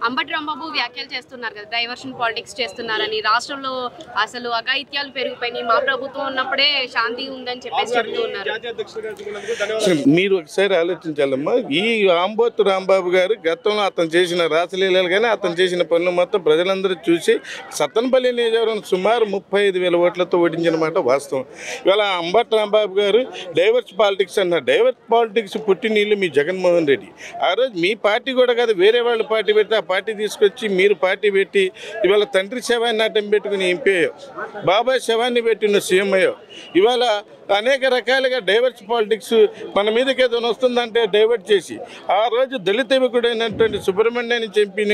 అంబటి రాంబాబు వ్యాఖ్యలు చేస్తున్నారు కదా, డైవర్షన్ పాలిటిక్స్ చేస్తున్నారని, రాష్ట్రంలో అసలు అఘాయిత్యాలు పెరిగిపోయినాయి, మా ప్రభుత్వం ఉన్నప్పుడే శాంతి ఉందని చెప్పేసి చెప్తూ ఉన్నారు. మీరు ఒకసారి ఆలోచించాలమ్మా. ఈ అంబటి రాంబాబు గారు గతంలో అతను చేసిన రాసలీలలు కానీ అతను చేసిన పనులు మొత్తం ప్రజలందరూ చూసి సత్తెనపల్లి నియోజకవర్గం సుమారు 35,000 ఓట్లతో ఓడించిన మాట వాస్తవం. ఇవాళ అంబటి రాంబాబు గారు డైవర్స్ పాలిటిక్స్ అన్నారు. డైవర్స్ పాలిటిక్స్ పుట్టినీళ్ళు మీ జగన్మోహన్ రెడ్డి. ఆ రోజు మీ పార్టీ కూడా కాదు, వేరే వాళ్ళు పార్టీ పెడితే ఆ పార్టీ తీసుకొచ్చి మీరు పార్టీ పెట్టి ఇవాళ తండ్రి శవాన్ని అడ్డం పెట్టుకుని ఎంపీయో, బాబాయ్ శవాన్ని పెట్టిన సీఎం అయ్యో. ఇవాళ అనేక రకాలుగా డైవర్స్ పాలిటిక్స్ మన మీదకి ఏదైనా వస్తుందంటే డైవర్ట్ చేసి ఆ రోజు దళిత యువకుడైనటువంటి సుబ్రహ్మణ్యాన్ని చంపిన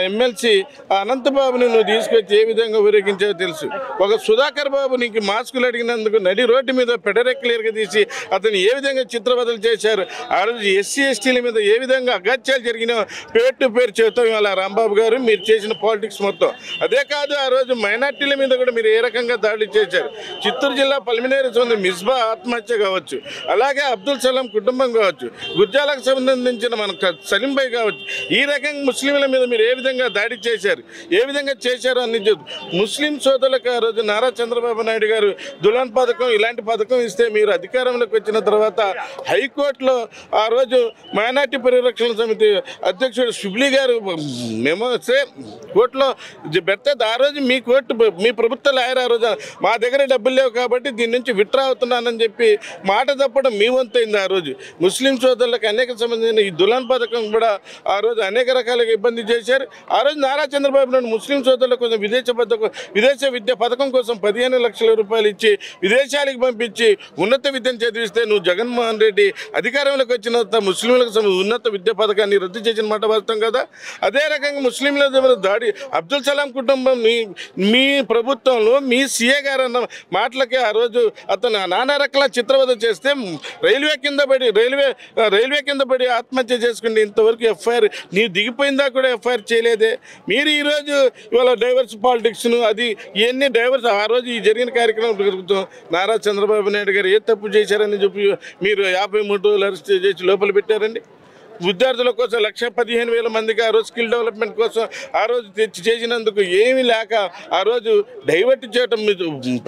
ఎమ్మెల్సీ అనంతబాబుని నువ్వు తీసుకొచ్చి ఏ విధంగా ఊరేగించావో తెలుసు. ఒక సుధాకర్ బాబు నీకు మాస్కులు అడిగినందుకు నడి రోడ్డు మీద పెడరెక్కలేరుగా తీసి అతను ఏ విధంగా చిత్రవదలు చేశారు. ఆ రోజు ఎస్సీ ఎస్టీల మీద ఏ విధంగా అగత్యాలు జరిగినాయో పేరు టు పేరు చెబుతాం. ఇలా రాంబాబు గారు మీరు చేసిన పాలిటిక్స్ మొత్తం అదే కాదు. ఆ రోజు మైనార్టీల మీద కూడా మీరు ఏ రకంగా దాడులు చేశారు. చిత్తూరు జిల్లా పల్మినేరు సొంత మిస్బా ఆత్మహత్య కావచ్చు, అలాగే అబ్దుల్ సలాం కుటుంబం కావచ్చు, గుర్జాలకు సంబంధించిన మన సలీంభాయ్ కావచ్చు, ఈ రకంగా ముస్లింల మీద మీరు ఏ విధంగా దాడి చేశారు, ఏ విధంగా చేశారు అని ముస్లిం సోదరులకు ఆ రోజు నారా చంద్రబాబు నాయుడు గారు దులాన్ పథకం ఇలాంటి పథకం ఇస్తే మీరు అధికారంలోకి వచ్చిన తర్వాత హైకోర్టులో ఆ రోజు మైనార్టీ పరిరక్షణ సమితి అధ్యక్షుడు షుబ్లీ గారు మేము కోర్టులో పెడితే ఆ రోజు మీ కోర్టు మీ ప్రభుత్వ లాయర్ ఆ రోజు మా దగ్గర డబ్బులు లేవు కాబట్టి దీని నుంచి విత్డ్రా అవుతున్నానని చెప్పి మాట తప్పడం మీ వంతైంది. ఆ రోజు ముస్లిం సోదరులకు అనేక సంబంధించిన ఈ దులాన్ పథకం కూడా ఆ రోజు అనేక రకాలుగా ఇబ్బంది చేశారు. ఆ రోజు నారా చంద్రబాబు నాయుడు ముస్లిం సోదరుల కోసం విదేశ విద్య పథకం కోసం 15 లక్షల రూపాయలు ఇచ్చి విదేశాలకు పంపించి ఉన్నత విద్యను చదివిస్తే నువ్వు జగన్మోహన్ రెడ్డి అధికారంలోకి వచ్చిన తర్వాత ముస్లింలకు ఉన్నత విద్యా పథకాన్ని రద్దు చేసిన మాట వాస్తవం కదా. అదే రకంగా ముస్లింల దాడి అబ్దుల్ సలాం కుటుంబం మీ ప్రభుత్వంలో మీ సీఏ గారు అన్న మాటలకి ఆ రోజు అతను నానా రకాల చిత్రవద చేస్తే రైల్వే కింద పడి ఆత్మహత్య చేసుకుంటే ఇంతవరకు ఎఫ్ఐఆర్ నీవు దిగిపోయిందా కూడా ఎఫ్ఐఆర్ చేయలేదే. మీరు ఈరోజు ఇవాళ డైవర్స్ పాలిటిక్స్ను అది ఇవన్నీ డైవర్స్ ఆ రోజు ఈ జరిగిన కార్యక్రమం జరుగుతాం. నారా చంద్రబాబు నాయుడు గారు ఏ తప్పు చేశారని చెప్పి మీరు 53 రోజులు అరెస్ట్ చేసి లోపల పెట్టారండి. విద్యార్థుల కోసం 1,15,000 మందికి ఆ రోజు స్కిల్ డెవలప్మెంట్ కోసం ఆ రోజు చేసినందుకు ఏమీ లేక ఆ రోజు డైవర్ట్ చేయటం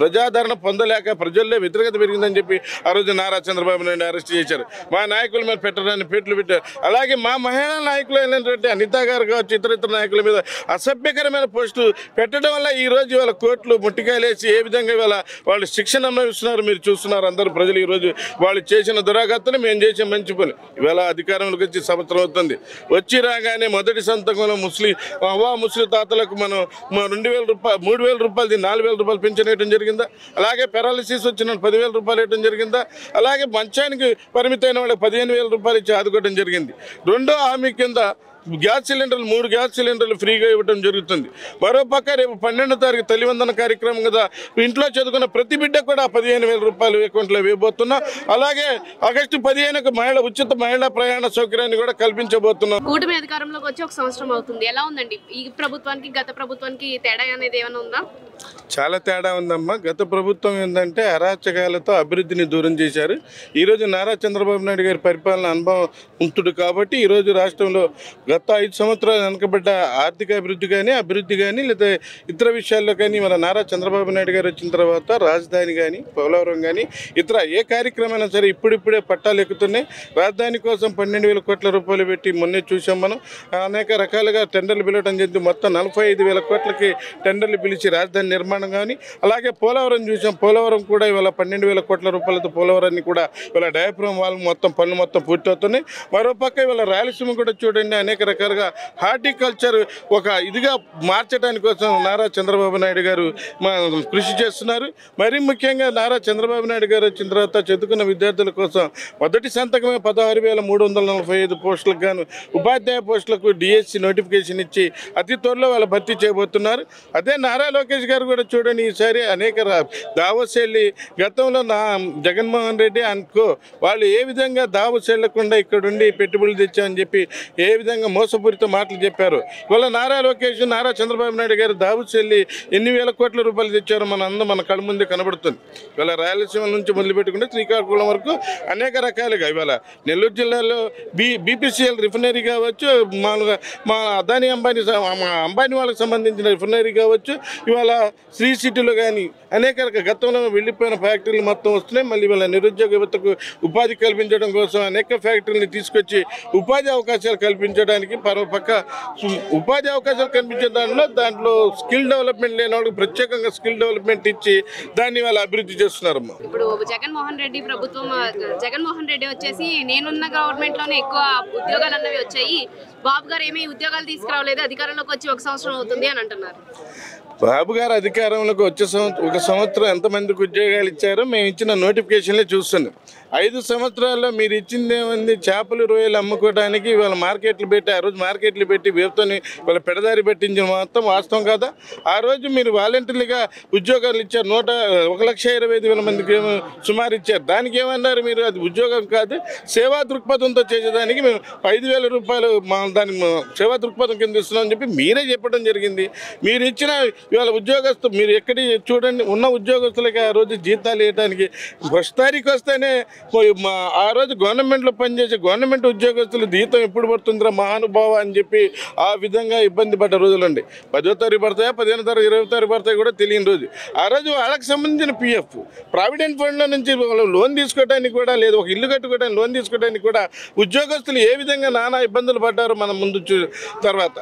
ప్రజాదరణ పొందలేక ప్రజల్లో వ్యతిరేకత పెరిగిందని చెప్పి ఆ రోజు నారా చంద్రబాబు నాయుడు అరెస్ట్ చేశారు. మా నాయకుల మీద పెట్టడానికి పేర్లు పెట్టారు. అలాగే మా మహిళా నాయకులు అయినటువంటి అనిత గారు కావచ్చు, ఇతర నాయకుల మీద అసభ్యకరమైన పోస్టులు పెట్టడం వల్ల ఈరోజు ఇవాళ కోర్టులు ముట్టికాయలేసి ఏ విధంగా ఇవాళ వాళ్ళు శిక్షణ అనుభవిస్తున్నారు మీరు చూస్తున్నారు. అందరూ ప్రజలు ఈరోజు వాళ్ళు చేసిన దురాగతను మేము చేసే మంచి పని ఇవాళ అధికారంలోకి వచ్చి సంవత్సరం అవుతుంది. వచ్చి రాగానే మొదటి సంతకంలో ముస్లిం తాతలకు మనం 2,000 రూపాయలు 3,000 రూపాయలు 4,000 రూపాయలు పెన్షన్ వేయడం జరిగిందా. అలాగే పెరాలసిస్ వచ్చిన 10,000 రూపాయలు వేయడం జరిగిందా. అలాగే మంచానికి పరిమితమైన వాళ్ళకి 15,000 రూపాయలు ఇచ్చి ఆదుకోవడం జరిగింది. రెండో హామీ కింద గ్యాస్ సిలిండర్లు 3 గ్యాస్ సిలిండర్లు ఫ్రీగా ఇవ్వడం జరుగుతుంది. మరోపక్క రేపు 12వ తారీఖు తల్లివందన కార్యక్రమం కదా, ఇంట్లో చదువుకున్న ప్రతి బిడ్డ కూడా 15,000 రూపాయలు అకౌంట్లో వేయబోతున్నాం. అలాగే ఆగస్టు 15కు ఉచిత మహిళా ప్రయాణ సౌకర్యాన్ని కూడా కల్పించబోతున్నాం. కూటమి అధికారంలోకి వచ్చి 1 సంవత్సరం అవుతుంది. ఎలా ఉందండి ఈ ప్రభుత్వానికి గత ప్రభుత్వానికి తేడా అనేది ఏమైనా ఉందా? చాలా తేడా ఉందమ్మా. గత ప్రభుత్వం ఏంటంటే అరాచకాలతో అభివృద్ధిని దూరం చేశారు. ఈరోజు నారా చంద్రబాబు నాయుడు గారి పరిపాలన అనుభవం ఉంటుడు కాబట్టి ఈరోజు రాష్ట్రంలో గత 5 సంవత్సరాలు వెనకబడ్డ ఆర్థిక అభివృద్ధి కానీ లేదా ఇతర విషయాల్లో కానీ మన నారా చంద్రబాబు నాయుడు గారు వచ్చిన తర్వాత రాజధాని కానీ పోలవరం కానీ ఇతర ఏ కార్యక్రమైనా సరే ఇప్పుడిప్పుడే పట్టాలు ఎక్కుతున్నాయి. రాజధాని కోసం 12,000 కోట్ల రూపాయలు పెట్టి మొన్నే చూసాం మనం. అనేక రకాలుగా టెండర్లు పిలవడం జరిగింది. మొత్తం 45,000 కోట్లకి టెండర్లు పిలిచి రాజధాని నిర్మాణం కానీ అలాగే పోలవరం చూసాం. పోలవరం కూడా ఇవాళ 12,000 కోట్ల రూపాయలతో పోలవరాన్ని కూడా ఇవాళ డయాఫ్రమ్ వాళ్ళు పనులు మొత్తం పూర్తవుతున్నాయి. మరోపక్క ఇవాళ రాయలసీమ కూడా చూడండి అనేక రకాలుగా హార్టికల్చర్ ఒక ఇదిగా మార్చడానికి కోసం నారా చంద్రబాబు నాయుడు గారు కృషి చేస్తున్నారు. మరీ ముఖ్యంగా నారా చంద్రబాబు నాయుడు గారు వచ్చిన తర్వాత చదువుకున్న విద్యార్థుల కోసం మొదటి సంతకమే 16,345 పోస్టులకు గాను ఉపాధ్యాయ పోస్టులకు డిఎస్సి నోటిఫికేషన్ ఇచ్చి అతి త్వరలో వాళ్ళు భర్తీ చేయబోతున్నారు. అదే నారా లోకేష్ గారు గారు కూడా చూడండి ఈసారి అనేక దావోస్ వెళ్ళి గతంలో జగన్మోహన్ రెడ్డి అనుకో వాళ్ళు ఏ విధంగా దావోస్ వెళ్లకుండా ఇక్కడుండి పెట్టుబడులు తెచ్చామని చెప్పి ఏ విధంగా మోసపూరిత మాటలు చెప్పారు. ఇవాళ నారా లోకేష్, నారా చంద్రబాబు నాయుడు గారు దావోస్ వెళ్ళి ఎన్ని వేల కోట్ల రూపాయలు తెచ్చారో మన కళ్ళ ముందే కనబడుతుంది. ఇవాళ రాయలసీమ నుంచి మొదలుపెట్టుకుంటే శ్రీకాకుళం వరకు అనేక రకాలుగా ఇవాళ నెల్లూరు జిల్లాలో బీపీసీఎల్ రిఫైనరీ కావచ్చు, మా అదానీ అంబానీ వాళ్ళకి సంబంధించిన రిఫైనరీ కావచ్చు, ఇవాళ శ్రీ సిటీలో కానీ అనేక గతంలో వెళ్ళిపోయిన ఫ్యాక్టరీలు మొత్తం వస్తున్నాయి. మళ్ళీ ఇవాళ నిరుద్యోగ యువతకు ఉపాధి కల్పించడం కోసం అనేక ఫ్యాక్టరీని తీసుకొచ్చి ఉపాధి అవకాశాలు కల్పించడానికి పక్క ఉపాధి అవకాశాలు కల్పించే దాంట్లో స్కిల్ డెవలప్మెంట్ లేని వాళ్ళకి ప్రత్యేకంగా స్కిల్ డెవలప్మెంట్ ఇచ్చి దాన్ని వాళ్ళు అభివృద్ధి చేస్తున్నారమ్మా. ఇప్పుడు జగన్మోహన్ రెడ్డి వచ్చేసి నేనున్న గవర్నమెంట్ లోనే ఎక్కువ ఉద్యోగాలు అన్నవి వచ్చాయి, బాబు గారు ఏమీ ఉద్యోగాలు తీసుకురావలేదు, అధికారంలోకి వచ్చి 1 సంవత్సరం అవుతుంది అని అంటున్నారు. బాబు గారు అధికారంలోకి వచ్చే 1 సంవత్సరం ఎంతమందికి ఉద్యోగాలు ఇచ్చారో మేము ఇచ్చిన నోటిఫికేషన్లే చూస్తున్నాం. 5 సంవత్సరాల్లో మీరు ఇచ్చింది ఏముంది? చేపలు రొయ్యలు అమ్ముకోవడానికి ఇవాళ మార్కెట్లు పెట్టి ఆ రోజు మార్కెట్లు పెట్టి వేపుతోని వాళ్ళ పెడదారి పెట్టించిన మొత్తం వాస్తవం కదా. ఆ రోజు మీరు వాలంటీర్లుగా ఉద్యోగాలు ఇచ్చారు, 1,20,25,000 మందికి సుమారు ఇచ్చారు. దానికి ఏమన్నారు మీరు? అది ఉద్యోగం కాదు, సేవా దృక్పథంతో చేసేదానికి మేము 5,000 రూపాయలు దానికి సేవా దృక్పథం కింద ఇస్తున్నామని చెప్పి మీరే చెప్పడం జరిగింది. మీరు ఇచ్చిన ఇవాళ ఉద్యోగస్తులు మీరు ఎక్కడి చూడండి, ఉన్న ఉద్యోగస్తులకి ఆ రోజు జీతాలు వేయడానికి 1వ తారీఖు వస్తేనే ఆ రోజు గవర్నమెంట్లో పనిచేసే గవర్నమెంట్ ఉద్యోగస్తులు జీతం ఎప్పుడు పడుతుందిరా మహానుభావ అని చెప్పి ఆ విధంగా ఇబ్బంది పడ్డ రోజులండి. 10వ తారీఖు పడతాయా, 15వ తారీఖు, 20వ తారీఖు పడతాయి కూడా తెలియని రోజు. ఆ రోజు వాళ్ళకి సంబంధించిన పిఎఫ్ ప్రావిడెంట్ ఫండ్లో నుంచి లోన్ తీసుకోవడానికి కూడా లేదు, ఒక ఇల్లు కట్టుకోవడానికి లోన్ తీసుకోవడానికి కూడా ఉద్యోగస్తులు ఏ విధంగా నానా ఇబ్బందులు పడ్డారో మనం ముందు తర్వాత